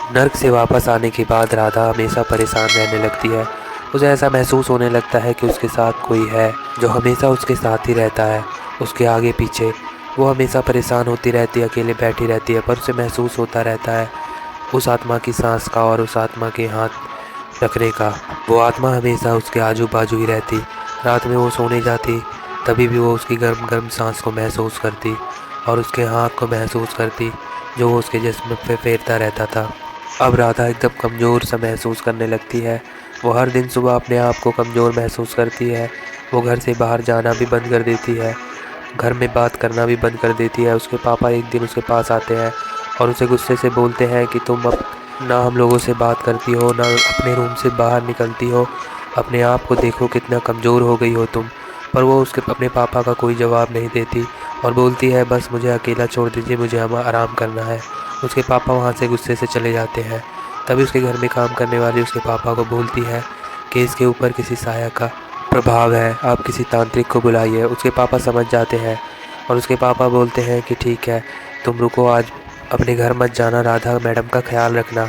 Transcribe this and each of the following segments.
नर्क से वापस आने के बाद राधा हमेशा परेशान रहने लगती है। उसे ऐसा महसूस होने लगता है कि उसके साथ कोई है जो हमेशा उसके साथ ही रहता है, उसके आगे पीछे। वो हमेशा परेशान होती रहती है, अकेले बैठी रहती है, पर उसे महसूस होता रहता है उस आत्मा की सांस का और उस आत्मा के हाथ रखने का। वो आत्मा हमेशा उसके आजू बाजू ही रहती। रात में वो सोने जाती तभी भी वो उसकी गर्म गर्म सांस को महसूस करती और उसके हाथ को महसूस करती जो वो उसके जिस्म पे फेरता रहता था। अब राधा एकदम कमज़ोर सा महसूस करने लगती है। वो हर दिन सुबह अपने आप को कमज़ोर महसूस करती है। वो घर से बाहर जाना भी बंद कर देती है, घर में बात करना भी बंद कर देती है। उसके पापा एक दिन उसके पास आते हैं और उसे गुस्से से बोलते हैं कि तुम अब ना हम लोगों से बात करती हो, ना अपने रूम से बाहर निकलती हो, अपने आप को देखो कितना कमज़ोर हो गई हो तुम। पर वो उसके अपने पापा का कोई जवाब नहीं देती और बोलती है बस मुझे अकेला छोड़ दीजिए, मुझे आराम करना है। उसके पापा वहाँ से गुस्से से चले जाते हैं। तभी उसके घर में काम करने वाली उसके पापा को बोलती है कि इसके ऊपर किसी साया का प्रभाव है, आप किसी तांत्रिक को बुलाइए। उसके पापा समझ जाते हैं और उसके पापा बोलते हैं कि ठीक है, तुम रुको, आज अपने घर मत जाना, राधा मैडम का ख्याल रखना,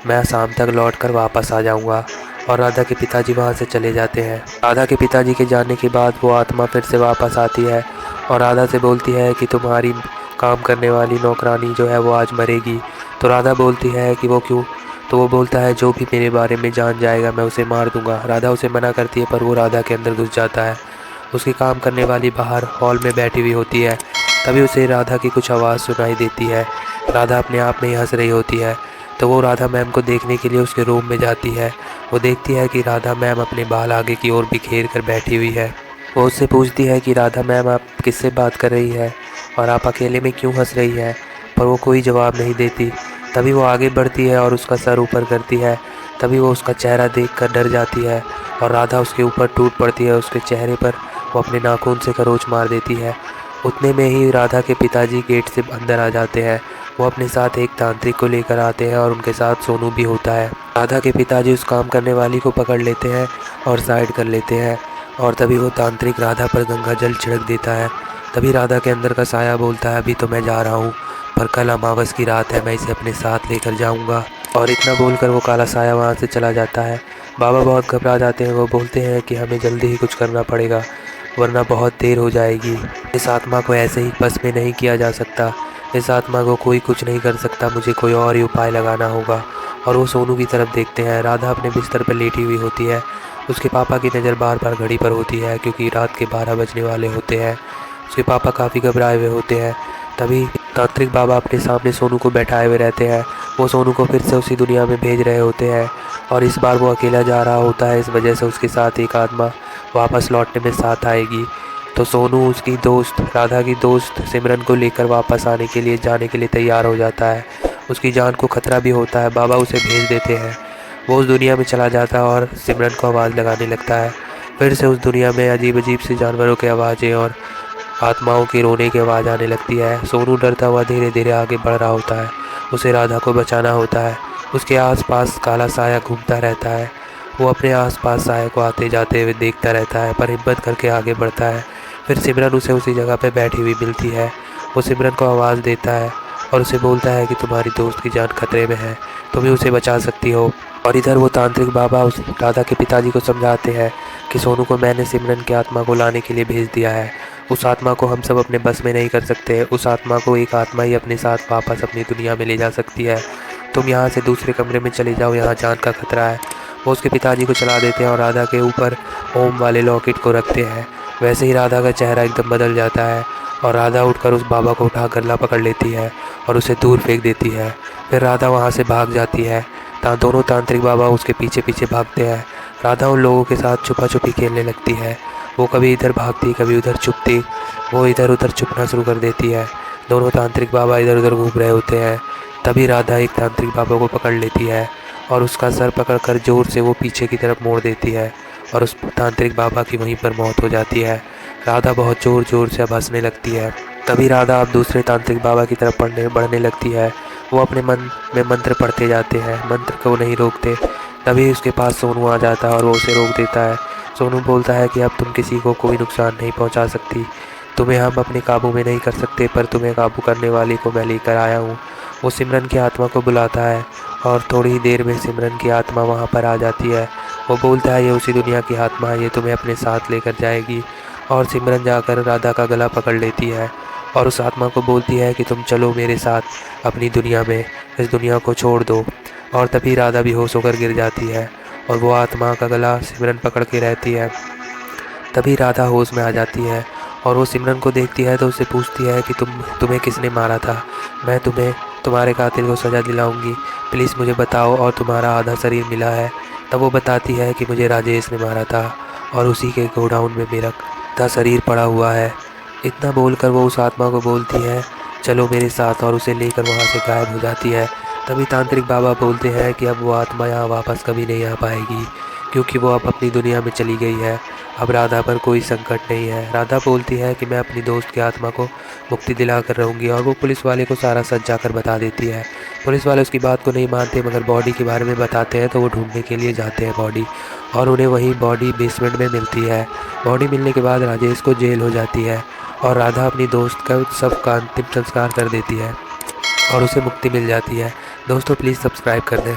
मैं शाम तक लौट कर वापस आ जाऊंगा। और राधा के पिताजी वहाँ से चले जाते हैं। राधा के पिताजी के जाने के बाद वो आत्मा फिर से वापस आती है और राधा से बोलती है कि तुम्हारी काम करने वाली नौकरानी जो है वो आज मरेगी। तो राधा बोलती है कि वो क्यों? तो वो बोलता है जो भी मेरे बारे में जान जाएगा मैं उसे मार दूंगा। राधा उसे मना करती है पर वो राधा के अंदर घुस जाता है। उसकी काम करने वाली बाहर हॉल में बैठी हुई होती है। तभी उसे राधा की कुछ आवाज़ सुनाई देती है। राधा अपने आप में ही हंस रही होती है। तो वो राधा मैम को देखने के लिए उसके रूम में जाती है। वो देखती है कि राधा मैम अपने बाल आगे की ओर बिखेर कर बैठी हुई है। वो उससे पूछती है कि राधा मैम आप किससे बात कर रही है और आप अकेले में क्यों हंस रही है? पर वो कोई जवाब नहीं देती। तभी वो आगे बढ़ती है और उसका सर ऊपर करती है। तभी वो उसका चेहरा देखकर डर जाती है और राधा उसके ऊपर टूट पड़ती है। उसके चेहरे पर वो अपने नाखून से खरोंच मार देती है। उतने में ही राधा के पिताजी गेट से अंदर आ जाते हैं। वो अपने साथ एक तांत्रिक को लेकर आते हैं और उनके साथ सोनू भी होता है। राधा के पिताजी उस काम करने वाली को पकड़ लेते हैं और साइड कर लेते हैं और तभी वो तांत्रिक राधा पर गंगा जल छिड़क देता है। तभी राधा के अंदर का साया बोलता है अभी तो मैं जा रहा हूँ, पर कल अमावस की रात है, मैं इसे अपने साथ लेकर जाऊँगा। और इतना बोलकर वो काला साया वहाँ से चला जाता है। बाबा बहुत घबरा जाते हैं। वो बोलते हैं कि हमें जल्दी ही कुछ करना पड़ेगा वरना बहुत देर हो जाएगी। इस आत्मा को ऐसे ही बस में नहीं किया जा सकता, इस आत्मा को कोई कुछ नहीं कर सकता, मुझे कोई और ही उपाय लगाना होगा। और वो सोनू की तरफ देखते हैं। राधा अपने बिस्तर पर लेटी हुई होती है। उसके पापा की नज़र बार बार घड़ी पर होती है क्योंकि रात के 12 बजने वाले होते हैं। उसके पापा काफ़ी घबराए हुए होते हैं। तभी तांत्रिक बाबा अपने सामने सोनू को बैठाए हुए रहते हैं। वो सोनू को फिर से उसी दुनिया में भेज रहे होते हैं और इस बार वो अकेला जा रहा होता है, इस वजह से उसके साथ एक आत्मा वापस लौटने में साथ आएगी। तो सोनू उसकी दोस्त राधा की दोस्त सिमरन को लेकर वापस जाने के लिए तैयार हो जाता है। उसकी जान को खतरा भी होता है। बाबा उसे भेज देते हैं। वो उस दुनिया में चला जाता है और सिमरन को आवाज़ लगाने लगता है। फिर से उस दुनिया में अजीब अजीब सी जानवरों की आवाज़ें और आत्माओं की रोने की आवाज़ आने लगती है। सोनू डरता हुआ धीरे धीरे आगे बढ़ रहा होता है। उसे राधा को बचाना होता है। उसके आसपास काला साया घूमता रहता है। वो अपने आसपास साया को आते जाते हुए देखता रहता है पर हिम्मत करके आगे बढ़ता है। फिर सिमरन उसे उसी जगह पर बैठी हुई मिलती है। वो सिमरन को आवाज़ देता है और उसे बोलता है कि तुम्हारी दोस्त की जान खतरे में है, तुम ही उसे बचा सकती हो। और इधर वो तांत्रिक बाबा उस राधा के पिताजी को समझाते हैं कि सोनू को मैंने सिमरन की आत्मा को लाने के लिए भेज दिया है। उस आत्मा को हम सब अपने बस में नहीं कर सकते। उस आत्मा को एक आत्मा ही अपने साथ वापस अपनी दुनिया में ले जा सकती है। तुम यहाँ से दूसरे कमरे में चले जाओ, यहाँ जान का खतरा है। वो उसके पिताजी को चला देते हैं और राधा के ऊपर ओम वाले लॉकेट को रखते हैं। वैसे ही राधा का चेहरा एकदम बदल जाता है और राधा उठकर उस बाबा को उठा गला पकड़ लेती है और उसे दूर फेंक देती है। फिर राधा वहाँ से भाग जाती है। दोनों तांत्रिक बाबा उसके पीछे पीछे भागते हैं। राधा उन लोगों के साथ छुपा छुपी खेलने लगती है। वो कभी इधर भागती कभी उधर छुपती। वो इधर उधर छुपना शुरू कर देती है। दोनों तांत्रिक बाबा इधर उधर घूम रहे होते हैं। तभी राधा एक तांत्रिक बाबा को पकड़ लेती है और उसका सर पकड़कर जोर से वो पीछे की तरफ मोड़ देती है और उस तांत्रिक बाबा की वहीं पर मौत हो जाती है। राधा बहुत ज़ोर ज़ोर से अब हंसने लगती है। तभी राधा अब दूसरे तांत्रिक बाबा की तरफ बढ़ने लगती है। वो अपने मन में मंत्र पढ़ते जाते हैं, मंत्र को नहीं रोकते। तभी उसके पास सोनू आ जाता है और वो उसे रोक देता है। सोनू बोलता है कि अब तुम किसी को कोई नुकसान नहीं पहुंचा सकती, तुम्हें हम अपने काबू में नहीं कर सकते, पर तुम्हें काबू करने वाली को मैं लेकर आया हूँ। वो सिमरन की आत्मा को बुलाता है और थोड़ी ही देर में सिमरन की आत्मा वहाँ पर आ जाती है। वो बोलता है ये उसी दुनिया की आत्मा है, ये तुम्हें अपने साथ लेकर जाएगी। और सिमरन जाकर राधा का गला पकड़ लेती है और उस आत्मा को बोलती है कि तुम चलो मेरे साथ अपनी दुनिया में, इस दुनिया को छोड़ दो। और तभी राधा बेहोश होकर गिर जाती है और वो आत्मा का गला सिमरन पकड़ के रहती है। तभी राधा होश में आ जाती है और वो सिमरन को देखती है तो उससे पूछती है कि तुम्हें किसने मारा था? मैं तुम्हें तुम्हारे कातिल को सज़ा दिलाऊंगी, प्लीज़ मुझे बताओ। और तुम्हारा आधा शरीर मिला है। तब वो बताती है कि मुझे राजेश ने मारा था और उसी के गोडाउन में मेरा आधा शरीर पड़ा हुआ है। इतना बोलकर वो उस आत्मा को बोलती है चलो मेरे साथ, और उसे लेकर वहाँ से गायब हो जाती है। तभी तांत्रिक बाबा बोलते हैं कि अब वो आत्मा यहाँ वापस कभी नहीं आ पाएगी, क्योंकि वो अब अपनी दुनिया में चली गई है। अब राधा पर कोई संकट नहीं है। राधा बोलती है कि मैं अपनी दोस्त की आत्मा को मुक्ति दिला कर रहूँगी, और वो पुलिस वाले को सारा सच जाकर बता देती है। पुलिस वाले उसकी बात को नहीं मानते, मगर बॉडी के बारे में बताते हैं, तो वो ढूंढने के लिए जाते हैं बॉडी, और उन्हें वही बॉडी बेसमेंट में मिलती है। बॉडी मिलने के बाद राजेश को जेल हो जाती है और राधा अपनी दोस्त का सबका अंतिम संस्कार कर देती है और उसे मुक्ति मिल जाती है। दोस्तों प्लीज़ सब्सक्राइब कर दें।